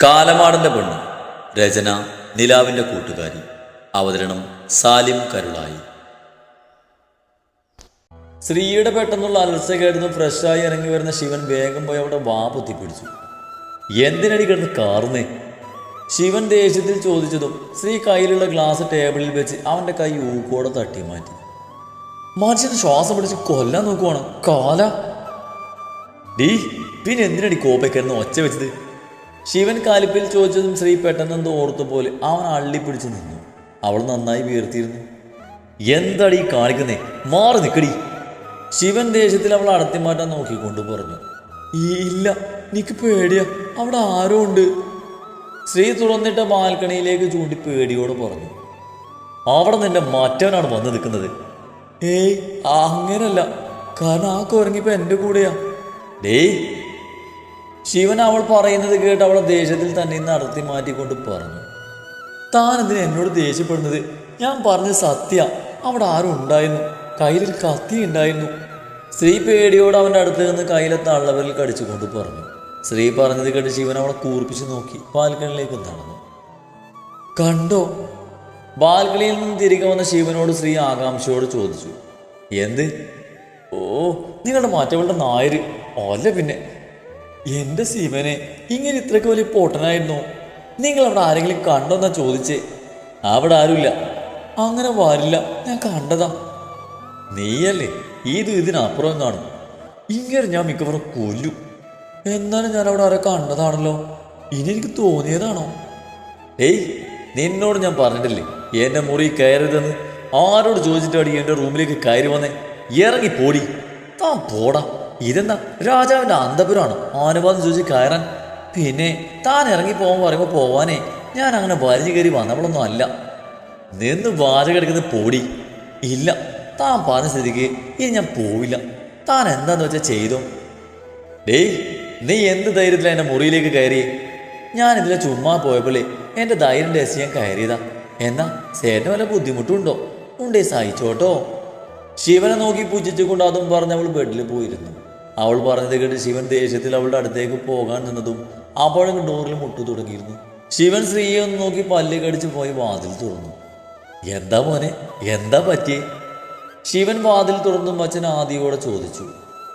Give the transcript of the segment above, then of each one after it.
കാലമാടന്റെ പെണ്ണ്. രചന നിലാവിന്റെ കൂട്ടുകാരി. അവതരണം സാലിം കരുളായി. ശ്രീയുടെ പെട്ടെന്നുള്ള അലസകയായിരുന്നു. ഫ്രഷായി ഇറങ്ങി വരുന്ന ശിവൻ വേഗം പോയി അവിടെ വാ പൊത്തിപ്പിടിച്ചു. എന്തിനടി കിടന്ന് കാർന്നേ? ശിവൻ ദേഷ്യത്തിൽ ചോദിച്ചതും ശ്രീ കയ്യിലുള്ള ഗ്ലാസ് ടേബിളിൽ വെച്ച് അവന്റെ കൈ ഊക്കോടെ തട്ടി മാറ്റി. മനുഷ്യന് ശ്വാസം പിടിച്ച് കൊല്ലാൻ നോക്കുവാണ് കാല. ഡീ പിന്നെ എന്തിനടി കോപ്പയ്ക്കായിരുന്നു ഒച്ച വെച്ചത്? ശിവൻ കാലിപ്പിൽ ചോദിച്ചതും ശ്രീ പെട്ടെന്നെന്തോ ഓർത്തു പോലെ അവൻ അള്ളിപ്പിടിച്ച് നിന്നു. അവൾ നന്നായി വീർത്തിയിരുന്നു. എന്താടി കാണിക്കുന്നേ? മാറി നിൽക്കടി. ശിവൻ ദേഷ്യത്തിൽ അവൾ അടത്തി മാറ്റാൻ നോക്കിക്കൊണ്ട് പറഞ്ഞു. ഇല്ല, എനിക്ക് പേടിയാ, അവിടെ ആരോ ഉണ്ട്. ശ്രീ തുറന്നിട്ട ബാൽക്കണിയിലേക്ക് ചൂണ്ടി പേടിയോട് പറഞ്ഞു. അവിടെ നിന്റെ മറ്റവനാണ് വന്ന് നിൽക്കുന്നത്. ഏയ് അങ്ങനല്ല, കാരണം ആ കുരങ്ങിപ്പോ എൻ്റെ കൂടെയാ. ഡേയ്. ശിവൻ അവൾ പറയുന്നത് കേട്ട് അവളെ ദേഷ്യത്തിൽ തന്നെ നടത്തി മാറ്റിക്കൊണ്ട് പറഞ്ഞു. താൻ എന്തിനാ എന്നോട് ദേഷ്യപ്പെടുന്നത്? ഞാൻ പറഞ്ഞത് സത്യ, അവിടെ ആരും ഉണ്ടായിരുന്നു, കയ്യിലൊരു കത്തി ഉണ്ടായിരുന്നു. ശ്രീ പേടിയോട് അവൻ്റെ അടുത്ത് നിന്ന് കയ്യിലെ തള്ളവരിൽ കടിച്ചുകൊണ്ട് പറഞ്ഞു. ശ്രീ പറഞ്ഞത് കേട്ട് ശിവൻ അവളെ കൂർപ്പിച്ച് നോക്കി ബാൽക്കണിയിലേക്ക് നടന്നു. കണ്ടോ? ബാൽക്കണിയിൽ നിന്ന് തിരികെ വന്ന ശിവനോട് ശ്രീ ആകാംക്ഷയോട് ചോദിച്ചു. എന്ത്? ഓ, നിങ്ങളുടെ മാറ്റവളുടെ നായര് അല്ല പിന്നെ. എൻ്റെ ശിവനെ, ഇങ്ങനെ ഇത്രയ്ക്ക് വലിയ പൊട്ടനായിരുന്നു. നിങ്ങൾ അവിടെ ആരെങ്കിലും കണ്ടോന്നാ ചോദിച്ചേ? അവിടെ ആരുമില്ല. അങ്ങനെ വരില്ല, ഞാൻ കണ്ടതാ. നീയല്ലേ ഇതിനപ്പുറം കാണും. ഇങ്ങനെ ഞാൻ മിക്കവാറും കൊല്ലും. എന്നാലും ഞാൻ അവിടെ ആരെ കണ്ടതാണല്ലോ. ഇനി എനിക്ക് തോന്നിയതാണോ? ഏയ്, നിന്നോട് ഞാൻ പറഞ്ഞിട്ടില്ലേ എൻ്റെ മുറി കയറരുതെന്ന്? ആരോട് ചോദിച്ചിട്ടാടി എൻ്റെ റൂമിലേക്ക് കയറി വന്നേ? ഇറങ്ങി പോടി. താൻ പോടാ. ഇതെന്താ രാജാവിൻ്റെ അന്തപുരമാണ് അനുവാദം ചോദിച്ച് കയറാൻ? പിന്നെ താൻ ഇറങ്ങി പോകാൻ പറയുമ്പോൾ പോവാനേ. ഞാൻ അങ്ങനെ വലിഞ്ഞു കയറി വന്നവളൊന്നും അല്ല. നിന്ന് വാചകം എടുക്കുന്നത് പോടി. ഇല്ല, താൻ പറഞ്ഞ സ്ഥിതിക്ക് ഇനി ഞാൻ പോവില്ല. താൻ എന്താന്ന് വെച്ചാൽ ചെയ്തോ. ഡേയ്, നീ എന്ത് ധൈര്യത്തിലാണ് എൻ്റെ മുറിയിലേക്ക് കയറിയേ? ഞാനിതിലെ ചുമ്മാ പോയപ്പോഴേ എൻ്റെ ധൈര്യം രഹസ്യം ഞാൻ കയറിയതാ. എന്നാ ചേട്ടന് വല്ല ബുദ്ധിമുട്ടുണ്ടോ? ഉണ്ടേ, സഹിച്ചോട്ടോ. ശിവനെ നോക്കി പുച്ഛിച്ചുകൊണ്ട് അതും പറഞ്ഞ് അവൾ ബെഡിൽ പോയിരുന്നു. അവൾ പറഞ്ഞത് കേട്ട് ശിവൻ ദേഷ്യത്തിൽ അവളുടെ അടുത്തേക്ക് പോകാൻ നിന്നതും അപ്പോഴേക്കും ഡോറിൽ മുട്ടു തുടങ്ങിയിരുന്നു. ശിവൻ സ്ത്രീയെ ഒന്ന് നോക്കി പല്ല് കടിച്ച് പോയി വാതിൽ തുറന്നു. എന്താ മോനെ, എന്താ പറ്റിയേ? ശിവൻ വാതിൽ തുറന്നും അച്ഛൻ ആദിയോടെ ചോദിച്ചു.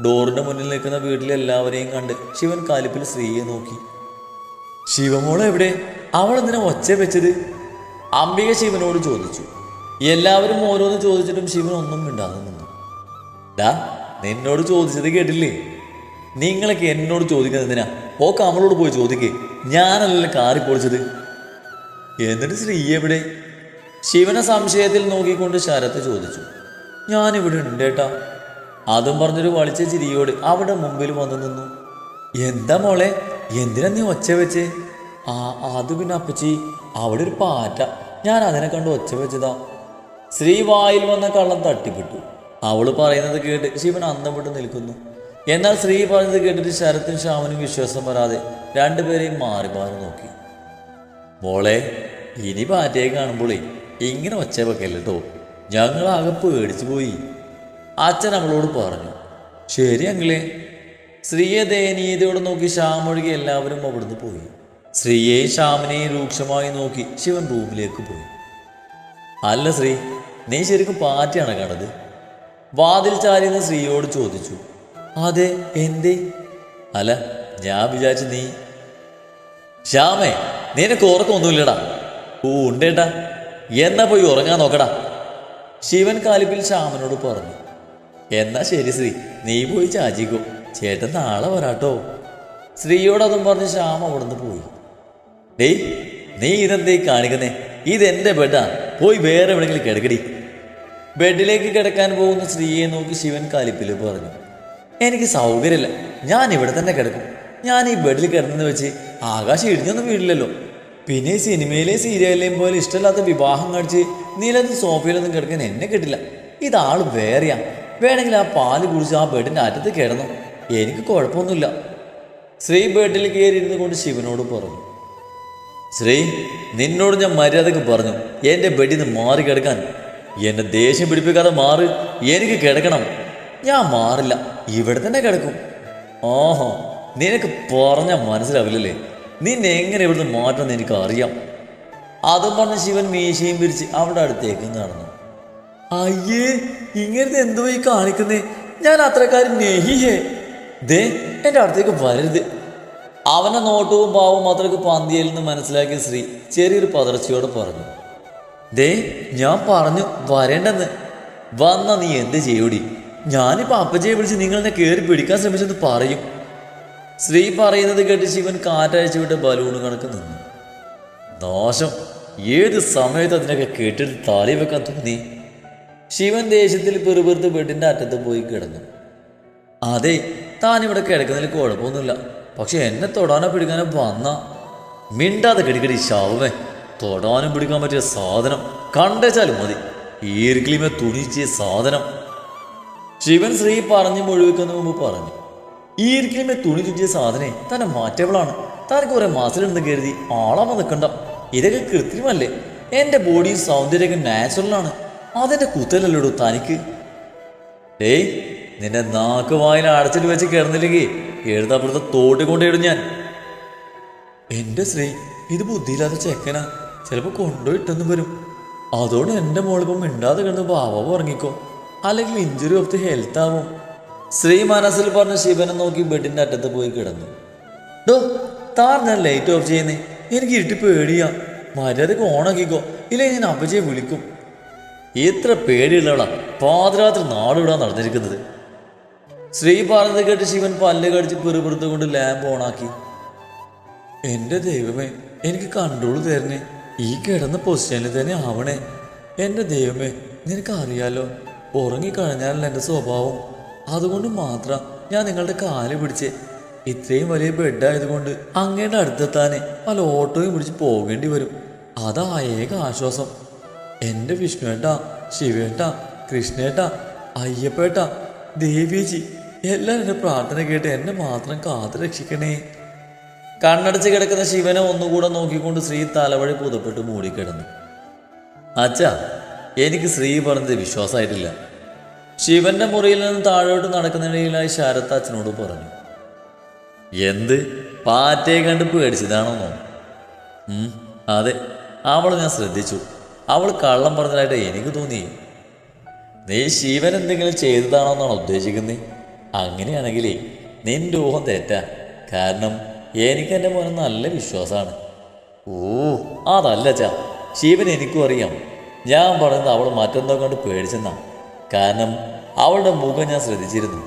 ഡോറിന്റെ മുന്നിൽ നിൽക്കുന്ന വീട്ടിലെ എല്ലാവരെയും കണ്ട് ശിവൻ കാലിപ്പിൽ സ്ത്രീയെ നോക്കി. ശിവമോളെ എവിടെ? അവൾ എന്തിനാ ഒച്ച വെച്ചത്? അംബിക ശിവനോട് ചോദിച്ചു. എല്ലാവരും ഓരോന്ന് ചോദിച്ചിട്ടും ശിവൻ ഒന്നും മിണ്ടാതെ നിന്നു. ഡാ, നിന്നോട് ചോദിച്ചത് കേട്ടില്ലേ? നിങ്ങളൊക്കെ എന്നോട് ചോദിക്കുന്നത് എന്തിനാ? ഓക്കെ അവളോട് പോയി ചോദിക്കേ. ഞാനല്ലല്ലോ കാറി പൊളിച്ചത്. എന്നിട്ട് ശ്രീ എവിടെ? ശിവനെ സംശയത്തിൽ നോക്കിക്കൊണ്ട് ശരത്ത് ചോദിച്ചു. ഞാനിവിടെ ഉണ്ടേട്ടാ. അതും പറഞ്ഞൊരു വളിച്ച ചിരിയോട് അവിടെ മുമ്പിൽ വന്നു നിന്നു. എന്താ മോളെ, എന്തിനാ നീ ഒച്ച വെച്ചേ? അത് പിന്നെ അപ്പച്ചി, അവിടെ ഒരു പാറ്റ, ഞാൻ അതിനെ കണ്ട് ഒച്ച വെച്ചതാ. ശ്രീ വായിൽ വന്ന കള്ളം തട്ടിപ്പെട്ടു. അവൾ പറയുന്നത് കേട്ട് ശിവൻ അന്തം വിട്ട് നിൽക്കുന്നു. എന്നാൽ ശ്രീ പറഞ്ഞത് കേട്ടിട്ട് ശരത്തും ശ്യാമനും വിശ്വാസം വരാതെ രണ്ടുപേരെയും മാറി മാറി നോക്കി. മോളെ, ഇനി പാറ്റയെ കാണുമ്പോളേ ഇങ്ങനെ ഒച്ച വെക്കല്ലോ. ഞങ്ങളാകെ പേടിച്ചു പോയി. അച്ഛൻ അവളോട് പറഞ്ഞു. ശരി അങ്ങളെ. ശ്രീയെ ദയനീയതയോടെ നോക്കി ശ്യാമൊഴികെ എല്ലാവരും അവിടുന്ന് പോയി. ശ്രീയെയും ശ്യാമിനെയും രൂക്ഷമായി നോക്കി ശിവൻ റൂമിലേക്ക് പോയി. അല്ല ശ്രീ, നീ ശരിക്കും പാറ്റയാണ് കണ്ടത്? വാതിൽ ചാരിയെന്ന് ശ്രീയോട് ചോദിച്ചു. അതെ, എന്തേ? അല്ല, ഞാൻ വിചാരിച്ചു നീ. ശ്യാമേ, നിനക്ക് ഉറക്കമൊന്നുമില്ലടാ. ഓ ഉണ്ടേട്ടാ, എന്നാ പോയി ഉറങ്ങാൻ നോക്കടാ. ശിവൻ കാലിപ്പിൽ ശ്യാമനോട് പറഞ്ഞു. എന്നാ ശരി ശ്രീ, നീ പോയി ചാച്ചിക്കോ, ചേട്ടൻ നാളെ വരാട്ടോ. ശ്രീയോടതും പറഞ്ഞ് ശ്യാമ അവിടുന്ന് പോയി. ഡേയ്, നീ ഇതെന്തേ കാണിക്കുന്നേ? ഇതെന്റെ ബെഡാ, പോയി വേറെ എവിടെയെങ്കിലും കിടക്കടി. ബെഡിലേക്ക് കിടക്കാൻ പോകുന്ന സ്ത്രീയെ നോക്കി ശിവൻ കാലിപ്പിൽ പറഞ്ഞു. എനിക്ക് സൗകര്യമില്ല, ഞാൻ ഇവിടെ തന്നെ കിടക്കും. ഞാൻ ഈ ബെഡിൽ കിടന്നെന്ന് വെച്ച് ആകാശം ഇടിഞ്ഞൊന്നും വീടില്ലല്ലോ. പിന്നെ ഈ സിനിമയിലെയും സീരിയലിലെയും പോലെ ഇഷ്ടമില്ലാത്ത വിവാഹം കഴിച്ച് നീലത്ത് സോഫയിലൊന്നും കിടക്കാൻ എന്നെ കിട്ടില്ല. ഇതാൾ വേറെയാ. വേണമെങ്കിൽ ആ പാല് കുടിച്ച് ആ ബെഡിൻ്റെ അറ്റത്ത് കിടന്നു, എനിക്ക് കുഴപ്പമൊന്നുമില്ല. ശ്രീ ബെഡിൽ കയറിയിരുന്ന് കൊണ്ട് ശിവനോട് പറഞ്ഞു. ശ്രീ, നിന്നോട് ഞാൻ മര്യാദക്ക് പറഞ്ഞു എൻ്റെ ബെഡിൽ നിന്ന് മാറി കിടക്കാൻ. എന്നെ ദേഷ്യം പിടിപ്പിക്കാതെ മാറ്, എനിക്ക് കിടക്കണം. ഞാൻ മാറില്ല, ഇവിടെ തന്നെ കിടക്കും. ഓഹോ, നിനക്ക് പറഞ്ഞാൽ മനസ്സിലാവില്ലല്ലേ? നിന്നെ എങ്ങനെ ഇവിടുന്ന് മാറ്റണമെന്ന് എനിക്ക് അറിയാം. അതും പറഞ്ഞ് ശിവൻ മീശയും പിരിച്ച് അവിടെ അടുത്തേക്ക് നടന്നു. അയ്യേ, ഇങ്ങനത്തെ എന്തോ ഈ കാണിക്കുന്നേ? ഞാൻ അത്രക്കാരൻ നെഹിയേ. ദേ, എൻ്റെ അടുത്തേക്ക് വരരുത്. അവനെ നോട്ടവും പാവവും അത്രക്ക് പന്തിയില്ലെന്ന് മനസ്സിലാക്കിയ ശ്രീ ചെറിയൊരു പതർച്ചയോടെ പറഞ്ഞു. ദേ, ഞാൻ പറഞ്ഞു വരേണ്ടെന്ന്. വന്ന നീ എന്ത് ചെയ്യൂടി? ഞാനിപ്പോൾ അപ്പച്ചയെ വിളിച്ച് നിങ്ങളെന്നെ കയറി പിടിക്കാൻ ശ്രമിച്ചെന്ന് പറയും. ശ്രീ പറയുന്നത് കേട്ട് ശിവൻ കാറ്റയച്ചു വിട്ട് ബലൂണ് കണക്ക് നിന്നു. ദോഷം, ഏത് സമയത്ത് അതിനൊക്കെ കേട്ടിട്ട് താലി വെക്കാൻ തോന്നി? ശിവൻ ദേഷ്യത്തിൽ പെറുപെറുത്ത് ബെഡിൻ്റെ അറ്റത്ത് പോയി കിടന്നു. അതെ, താനിവിടെ കിടക്കുന്നതിൽ കുഴപ്പമൊന്നുമില്ല. പക്ഷെ എന്നെ തൊടാനോ പിടിക്കാനോ വന്ന മിണ്ടാതെ കിടിക്കടി ശാവമേ. തൊടാനും പിടിക്കാൻ പറ്റിയ സാധനം കണ്ടേച്ചാലും മതി. ഈർക്കിളിമേ തുണിച്ചിയ സാധനം. ശിവൻ ശ്രീ പറഞ്ഞു മുഴുവിക്കുന്ന മുമ്പ് പറഞ്ഞു. ഈർക്കിളിമേ തുണി തുറ്റിയ സാധനെ തന്നെ മാറ്റവളാണ്. തനിക്ക് കുറെ മാസത്തിലുണ്ടെന്ന് കരുതി ആളാമ നിൽക്കണ്ട. ഇതൊക്കെ കൃത്രിമല്ലേ? എൻ്റെ ബോഡിയും സൗന്ദര്യമൊക്കെ നാച്ചുറലാണ്. അതിൻ്റെ കുത്തലല്ലോടൂ തനിക്ക്. ഏയ്, നിന്റെ നാക്ക് വായന അടച്ചിട്ട് വെച്ച് കിടന്നില്ലെങ്കിൽ എഴുതാപ്പുറത്ത് തോട്ടിക്കൊണ്ടിടും ഞാൻ. എൻ്റെ ശ്രീ, ഇത് ബുദ്ധിയില്ലാത്ത ചെക്കനാ. ചിലപ്പോൾ കൊണ്ടുപോയിട്ടെന്നും വരും. അതോടെ എൻ്റെ മോളിപ്പം മിണ്ടാതെ കിടന്ന് ബാബാവ് ഉറങ്ങിക്കോ, അല്ലെങ്കിൽ ഇഞ്ചുറി ഓഫ് ദി ഹെൽത്ത് ആവും. ശ്രീ മനസ്സിൽ പറഞ്ഞ് ശിവനെ നോക്കി ബെഡിൻ്റെ അറ്റത്ത് പോയി കിടന്നു. ഡോ, താർ ഞാൻ ലൈറ്റ് ഓഫ് ചെയ്യുന്നേ. എനിക്ക് ഇരുട്ടി പേടിയാ. മര്യാദക്ക് ഓണാക്കിക്കോ, ഇല്ലെങ്കിൽ ഞാൻ അപ്പച്ചയെ വിളിക്കും. ഇത്ര പേടിയുള്ളവളാ പാതിരാത്രി നാടുവിടാൻ നടന്നിരിക്കുന്നത്. ശ്രീ പറഞ്ഞത് കേട്ട് ശിവൻ പല്ല് കടിച്ച് പെറുപെറുത്ത് കൊണ്ട് ലാമ്പ് ഓണാക്കി. എൻ്റെ ദൈവമേ, എനിക്ക് കൺട്രോൾ തരണേ. ഈ കിടന്ന പൊസിഷനിൽ തന്നെ ആവണേ. എൻ്റെ ദൈവമേ, നിനക്കറിയാലോ ഉറങ്ങിക്കഴിഞ്ഞാലല്ല എൻ്റെ സ്വഭാവം. അതുകൊണ്ട് മാത്രം ഞാൻ നിങ്ങളുടെ കാല് പിടിച്ച്. ഇത്രയും വലിയ ബെഡായതുകൊണ്ട് അങ്ങയുടെ അടുത്തെത്താനേ പല ഓട്ടോയും പിടിച്ച് പോകേണ്ടി വരും. അതാ ഏക ആശ്വാസം. എൻ്റെ വിഷ്ണുവേട്ടാ, ശിവേട്ടാ, കൃഷ്ണേട്ടാ, അയ്യപ്പേട്ടാ, ദേവിജി എല്ലാം എൻ്റെ പ്രാർത്ഥന കേട്ട് എന്നെ മാത്രം കാത്തു രക്ഷിക്കണേ. കണ്ണടച്ച് കിടക്കുന്ന ശിവനെ ഒന്നുകൂടെ നോക്കിക്കൊണ്ട് ശ്രീ തലവഴി പുതപ്പെട്ട് മൂടിക്കിടന്നു. അച്ഛാ, എനിക്ക് ശ്രീ പറഞ്ഞത് വിശ്വാസമായിട്ടില്ല. ശിവന്റെ മുറിയിൽ നിന്ന് താഴോട്ട് നടക്കുന്നതിനിടയിലായി ശരത്ത് അച്ഛനോട് പറഞ്ഞു. എന്ത്? പാറ്റയെ കണ്ട് പേടിച്ചതാണോന്നോ? അതെ, അവളെ ഞാൻ ശ്രദ്ധിച്ചു. അവൾ കള്ളം പറഞ്ഞതായിട്ട് എനിക്ക് തോന്നി. നീ ശിവൻ എന്തെങ്കിലും ചെയ്തതാണോന്നാണ് ഉദ്ദേശിക്കുന്നത്? അങ്ങനെയാണെങ്കിലേ നിന്റെ ഊഹം തെറ്റാ. കാരണം എനിക്ക് എൻ്റെ മോനെ നല്ല വിശ്വാസമാണ്. ഓ, അതല്ല ചാ, ശിവൻ എനിക്കും അറിയാം. ഞാൻ പറയുന്നത് അവൾ മറ്റെന്തോ കൊണ്ട് പേടിച്ചെന്നാ. കാരണം അവളുടെ മുഖം ഞാൻ ശ്രദ്ധിച്ചിരുന്നു.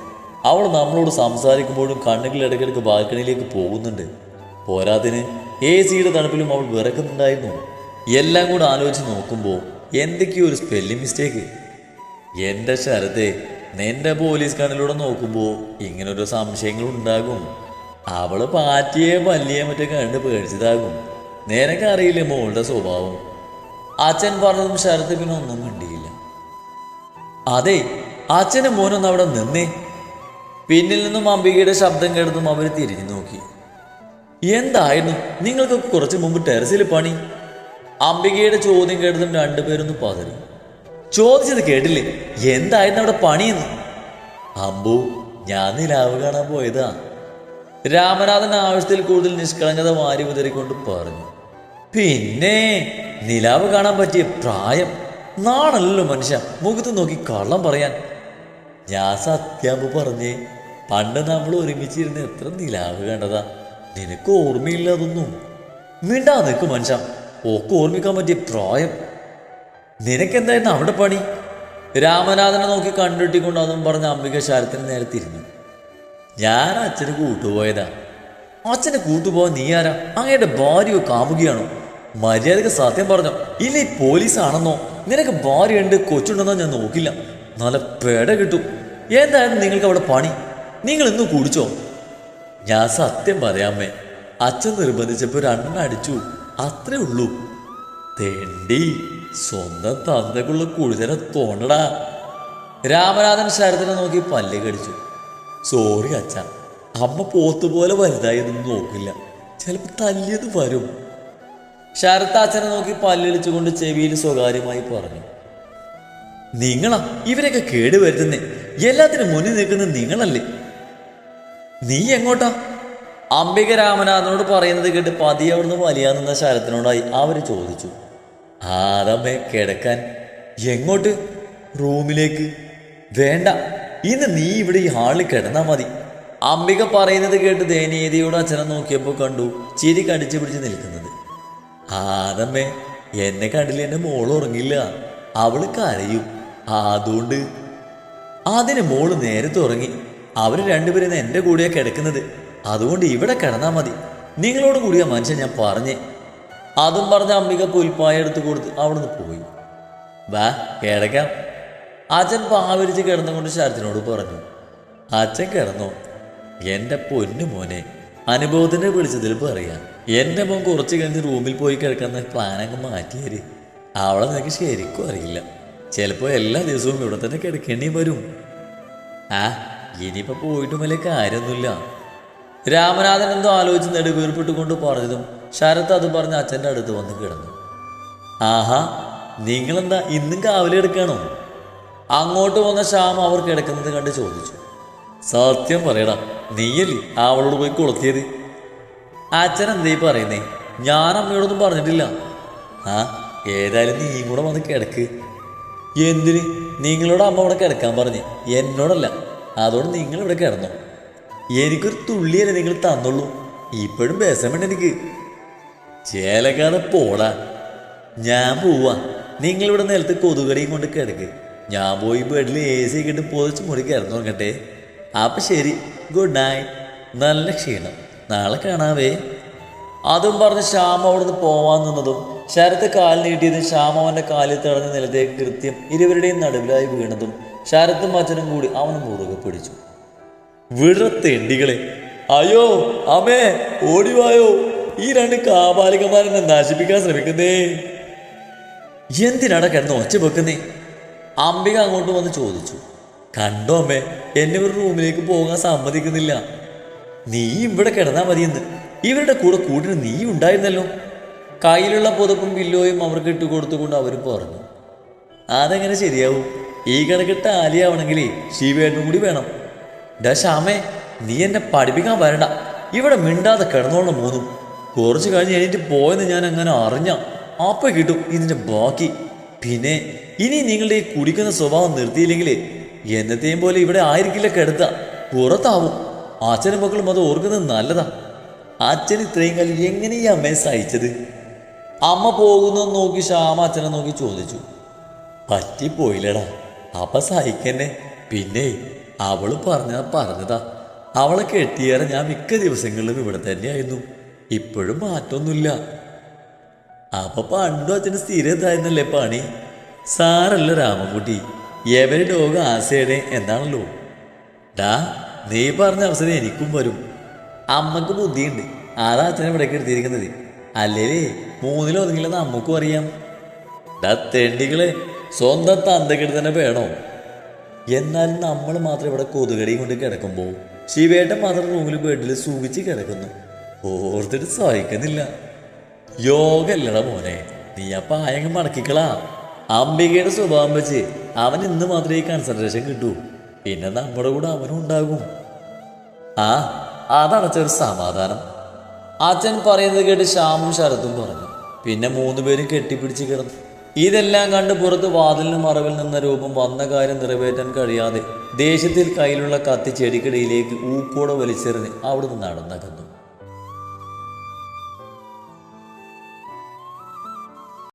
അവൾ നമ്മളോട് സംസാരിക്കുമ്പോഴും കണ്ണുകൾ ഇടയ്ക്കിടയ്ക്ക് ബാൽക്കണിയിലേക്ക് പോകുന്നുണ്ട്. പോരാതിന് AC-യുടെ തണുപ്പിലും അവൾ വിറക്കുന്നുണ്ടായിരുന്നു. എല്ലാം കൂടെ ആലോചിച്ച് നോക്കുമ്പോൾ എന്തൊക്കെയോ ഒരു സ്പെല്ലിംഗ് മിസ്റ്റേക്ക്. എൻ്റെ ശരത്തെ, നിന്റെ പോലീസ് കണ്ണിലൂടെ നോക്കുമ്പോൾ ഇങ്ങനൊരു സംശയങ്ങളുണ്ടാകും. അവള് പാറ്റിയെ പല്ലിയെ മറ്റേ കണ്ട് പേടിച്ചതാകും. നിനക്കറിയില്ലേ മോളുടെ സ്വഭാവം? അച്ഛൻ പറഞ്ഞതും ശരത്ത് പിന്നെ ഒന്നും മിണ്ടിയില്ല. അതെ, അച്ഛനും മോനൊന്നും അവിടെ നിന്നേ. പിന്നിൽ നിന്നും അംബികയുടെ ശബ്ദം കേട്ടതും അവർ തിരിഞ്ഞു നോക്കി. എന്തായിരുന്നു നിങ്ങൾക്കൊക്കെ കുറച്ച് മുമ്പ് ടെറസിൽ പണി? അംബികയുടെ ചോദ്യം കേട്ടതും രണ്ടുപേരൊന്ന് പതറി. ചോദിച്ചത് കേട്ടില്ലേ? എന്തായിരുന്നു അവിടെ പണിയെന്ന്? അമ്പു, ഞാൻ നിലാവ് കാണാൻ പോയതാ. രാമനാഥൻ ആവശ്യത്തിൽ കൂടുതൽ നിഷ്കളങ്കത വാരി ഉതറിക്കൊണ്ട് പറഞ്ഞു. പിന്നെ നിലാവ് കാണാൻ പറ്റിയ പ്രായം നാണല്ലോ മനുഷ്യ, മുഖത്ത് നോക്കി കള്ളം പറയാൻ. ഞാൻ സത്യാമ്പ് പറഞ്ഞേ, പണ്ട് നമ്മൾ ഒരുമിച്ചിരുന്ന് എത്ര നിലാവ് കണ്ടതാ. നിനക്ക് ഓർമ്മയില്ല അതൊന്നും. മിണ്ടാ നിൽക്കും മനുഷ്യ, ഒക്കെ ഓർമ്മിക്കാൻ പറ്റിയ പ്രായം. നിനക്കെന്തായിരുന്നു അവിടെ പണി? രാമനാഥനെ നോക്കി കണ്ടിട്ടിക്കൊണ്ട് അതും പറഞ്ഞ അംബിക ശരത്തിന് നേരെ തിരിഞ്ഞു. ഞാൻ അച്ഛന് കൂട്ടുപോയതാ. അച്ഛനെ കൂട്ടുപോകാൻ നീ ആരാ? അങ്ങയുടെ ഭാര്യയോ കാമുകിയാണോ? മര്യാദക്ക് സത്യം പറഞ്ഞോ, ഇല്ല പോലീസാണെന്നോ? നിനക്ക് ഭാര്യയുണ്ട് കൊച്ചുണ്ടെന്നോ ഞാൻ നോക്കില്ല. നല്ല പേട കിട്ടും. എന്തായിരുന്നു നിങ്ങൾക്ക് അവിടെ പണി? നിങ്ങൾ ഇന്ന് കുടിച്ചോ? ഞാൻ സത്യം പറയാമേ, അച്ഛൻ നിർബന്ധിച്ചപ്പോൾ രണ്ടടിച്ചു, അത്രേ ഉള്ളൂ. തേണ്ടി സ്വന്തം തന്തക്കുള്ള കുഴിതര തോന്നടാ. രാമനാഥൻ ശരത്തിനെ നോക്കി പല്ല് കടിച്ചു. സോറി അച്ഛ, അമ്മ പോത്തുപോലെ വലുതായതൊന്നും നോക്കില്ല. ചിലപ്പോൾ തല്ലിയത് വരും. ശരത്ത് അച്ഛനെ നോക്കി പല്ലിളിച്ചുകൊണ്ട് ചെവിയിൽ സ്വകാര്യമായി പറഞ്ഞു. നിങ്ങളാ ഇവരൊക്കെ കേടുവരുത്തുന്നേ. എല്ലാത്തിനും മുന്നിൽ നിൽക്കുന്നത് നിങ്ങളല്ലേ? നീ എങ്ങോട്ടാ? അംബിക രാമനാഥനോട് പറയുന്നത് കേട്ട് പതിയെ അവിടുന്ന് വലിയാൻ നിന്ന ശരത്തിനോടായി അവർ ചോദിച്ചു. അതമ്മേ കിടക്കാൻ. എങ്ങോട്ട്? റൂമിലേക്ക്. വേണ്ട, ഇന്ന് നീ ഇവിടെ ഈ ഹാളിൽ കിടന്നാൽ മതി. അംബിക പറയുന്നത് കേട്ട് ദയനീയതയോട് അച്ഛനെ നോക്കിയപ്പോൾ കണ്ടു ചിരി കടിച്ചു പിടിച്ച് നിൽക്കുന്നത്. അതമ്മേ, എന്നെ കണ്ടില്ല എൻ്റെ മോള് ഉറങ്ങില്ല, അവള് കരയും. അതുകൊണ്ട് അതിന് മോള് നേരത്തെ ഉറങ്ങി. അവർ രണ്ടുപേരും എൻ്റെ കൂടെയാണ് കിടക്കുന്നത്. അതുകൊണ്ട് ഇവിടെ കിടന്നാൽ മതി. നിങ്ങളോട് കൂടിയ മനുഷ്യൻ ഞാൻ പറഞ്ഞേ. അതും പറഞ്ഞ അംബിക പുൽപ്പായ എടുത്ത് കൊടുത്ത് അവിടുന്ന് പോയി. വാ കിടക്കാം. അച്ഛൻ പാവരിച്ച് കിടന്നുകൊണ്ട് ശരത്തിനോട് പറഞ്ഞു. അച്ഛൻ കിടന്നോ? എൻ്റെ പൊന്നു മോനെ, അനുഭവത്തിൻ്റെ വിളിച്ചതിൽ പറയാം. എൻ്റെ മോൻ കുറച്ച് കഴിഞ്ഞ് റൂമിൽ പോയി കിടക്കുന്ന പ്ലാനങ്ങ് മാറ്റിയേര്. അവളെ നിനക്ക് ശരിക്കും അറിയില്ല. ചിലപ്പോൾ എല്ലാ ദിവസവും ഇവിടെ തന്നെ കിടക്കേണ്ടി വരും. ഇനിയിപ്പോൾ പോയിട്ടും വലിയ കാര്യമൊന്നുമില്ല. രാമനാഥൻ എന്തോ ആലോചിച്ച് നെടുവീർപ്പിട്ടുകൊണ്ട് പറഞ്ഞതും ശരത്ത് അത് പറഞ്ഞ് അച്ഛൻ്റെ അടുത്ത് വന്ന് കിടന്നു. ആഹാ, നിങ്ങളെന്താ ഇന്നും കാവലി എടുക്കണോ? അങ്ങോട്ട് വന്ന ശ്യാമ അവർ കിടക്കുന്നത് കണ്ട് ചോദിച്ചു. സത്യം പറയടാ, നീയല്ലേ അവളോട് പോയി കൊളുത്തിയത്? അച്ഛൻ എന്തേ പറയുന്നേ? ഞാൻ അമ്മയോടൊന്നും പറഞ്ഞിട്ടില്ല. ഏതായാലും നീയും കൂടെ വന്ന് കിടക്ക്. എന്തിന്? നിങ്ങളോട് അമ്മ ഇവിടെ കിടക്കാൻ പറഞ്ഞ്, എന്നോടല്ല. അതോടെ നിങ്ങളിവിടെ കിടന്നോ. എനിക്കൊരു തുള്ളിയല്ലേ നിങ്ങൾ തന്നുള്ളൂ. ഇപ്പോഴും ബേസമുണ്ട് എനിക്ക്. ചേലക്കാതെ പോടാ. ഞാൻ പോവാ. നിങ്ങളിവിടെ നിലത്ത് കൊതുകടിയും കൊണ്ട് കിടക്ക്. ഞാൻ പോയി ബെഡിൽ AC ഒക്കെ പൊതിച്ച് മുടി കിടന്നുറങ്ങട്ടെ. അപ്പം ശരി, ഗുഡ് നൈറ്റ്. നല്ല ക്ഷീണം, നാളെ കാണാവേ. അതും പറഞ്ഞ് ശ്യാമ അവിടുന്ന് പോവാൻ നിന്നതും ശരത്ത് കാൽ നീട്ടിയതും ശ്യാമ അവൻ്റെ കാലിൽ തടഞ്ഞ നിലത്തേക്ക് കൃത്യം ഇരുവരുടെയും നടുവിലായി വീണതും ശരത്തും അച്ഛനും കൂടി അവന് മുറുകെ പിടിച്ചു. വിടത്തെണ്ടികളെ! അയ്യോ അമ്മേ, ഓടിവായോ! ഈ രണ്ട് കാപാലികന്മാരെന്നെ നശിപ്പിക്കാൻ ശ്രമിക്കുന്നേ. എന്തിനാടാ കിടന്ന് ഒച്ച വെക്കുന്നേ? അംബിക അങ്ങോട്ട് വന്ന് ചോദിച്ചു. കണ്ടോ അമ്മേ, എന്നെ ഒരു റൂമിലേക്ക് പോകാൻ സമ്മതിക്കുന്നില്ല. നീ ഇവിടെ കിടന്നാൽ മതിയെന്ന്. ഇവരുടെ കൂടെ കൂട്ടിന് നീ ഉണ്ടായിരുന്നല്ലോ. കയ്യിലുള്ള പുതപ്പും പില്ലോയും അവർക്ക് ഇട്ടുകൊടുത്തുകൊണ്ട് അവരും പറഞ്ഞു. അതെങ്ങനെ ശരിയാവും? ഈ കണക്കിട്ട് ആലിയാവണമെങ്കിൽ ശിവേട്ടനും കൂടി വേണം. ഡാ ശ്യാമേ, നീ എന്നെ പഠിപ്പിക്കാൻ വരണ്ട. ഇവിടെ മിണ്ടാതെ കിടന്നോളം മൂന്നും. കുറച്ച് കഴിഞ്ഞ് എണീറ്റ് പോയെന്ന് ഞാൻ അങ്ങനെ അറിഞ്ഞ അപ്പം കിട്ടും ഇതിൻ്റെ ബാക്കി. പിന്നെ ഇനി നിങ്ങളുടെ ഈ കുടിക്കുന്ന സ്വഭാവം നിർത്തിയില്ലെങ്കിൽ എന്നത്തെയും പോലെ ഇവിടെ ആയിരിക്കില്ല കിടത്ത, പുറത്താവും. അച്ഛനും മക്കളും അത് ഓർക്കുന്നത് നല്ലതാ. അച്ഛൻ ഇത്രയും കാലം എങ്ങനെ ഈ അമ്മയെ സഹിച്ചത്? അമ്മ പോകുന്നതെന്ന് നോക്കി ശ്യാമ അച്ഛനെ നോക്കി ചോദിച്ചു. പറ്റിപ്പോയില്ലടാ, അപ്പം സഹിക്കന്നെ. പിന്നെ അവള് പറഞ്ഞതാ. അവളെ കെട്ടിയേറെ ഞാൻ മിക്ക ദിവസങ്ങളിലും ഇവിടെ തന്നെയായിരുന്നു. ഇപ്പോഴും മാറ്റമൊന്നുമില്ല. അപ്പൊ പണ്ടും അച്ഛന് സ്ഥിരം ഇതായിരുന്നല്ലേ പണി. സാറല്ല രാമൻകുട്ടി, എവരി ഡോഗ് ആസയുടെ എന്താണല്ലോ. ഡാ, നീ പറഞ്ഞ അവസരം എനിക്കും വരും. അമ്മക്ക് ബുദ്ധിയുണ്ട്, അതാ അച്ഛനെ ഇവിടേക്ക് എടുത്തിരിക്കുന്നത്. അല്ലേ മൂന്നിലൊതുങ്ങില്ലെന്ന് അമ്മക്കും അറിയാം. ഡാ തെണ്ടികളെ, സ്വന്തം തന്തക്കെട്ട് തന്നെ വേണോ? എന്നാലും നമ്മൾ മാത്രം ഇവിടെ കൊതുകടിയും കൊണ്ട് കിടക്കുമ്പോൾ ശിവേട്ടൻ മാത്രം റൂമിൽ ബെഡിൽ സൂചിച്ച് കിടക്കുന്നു. ഓർത്തിട്ട് സഹിക്കുന്നില്ല. യോഗല്ലടാ മോനെ, നീ ആ പായങ്ങ് മടക്കിക്കളാ. അംബികയുടെ സ്വഭാവം വെച്ച് അവൻ ഇന്ന് മാത്രമേ ഈ കൺസെൻട്രേഷൻ കിട്ടൂ. പിന്നെ നമ്മുടെ കൂടെ അവനും ഉണ്ടാകും. അതടച്ചൊരു സമാധാനം. അച്ഛൻ പറയുന്നത് കേട്ട് ശ്യാമും ശരത്തും പറഞ്ഞു. പിന്നെ 3 പേരും കെട്ടിപ്പിടിച്ച് കിടന്നു. ഇതെല്ലാം കണ്ട് പുറത്ത് വാതിലിന് മറവിൽ നിന്ന രൂപം വന്ന കാര്യം നിറവേറ്റാൻ കഴിയാതെ ദേഷ്യത്തിൽ കയ്യിലുള്ള കത്തി ചെടിക്കിടയിലേക്ക് ഊക്കോടെ വലിച്ചെറിഞ്ഞ് അവിടുന്ന് നടന്നകന്നു.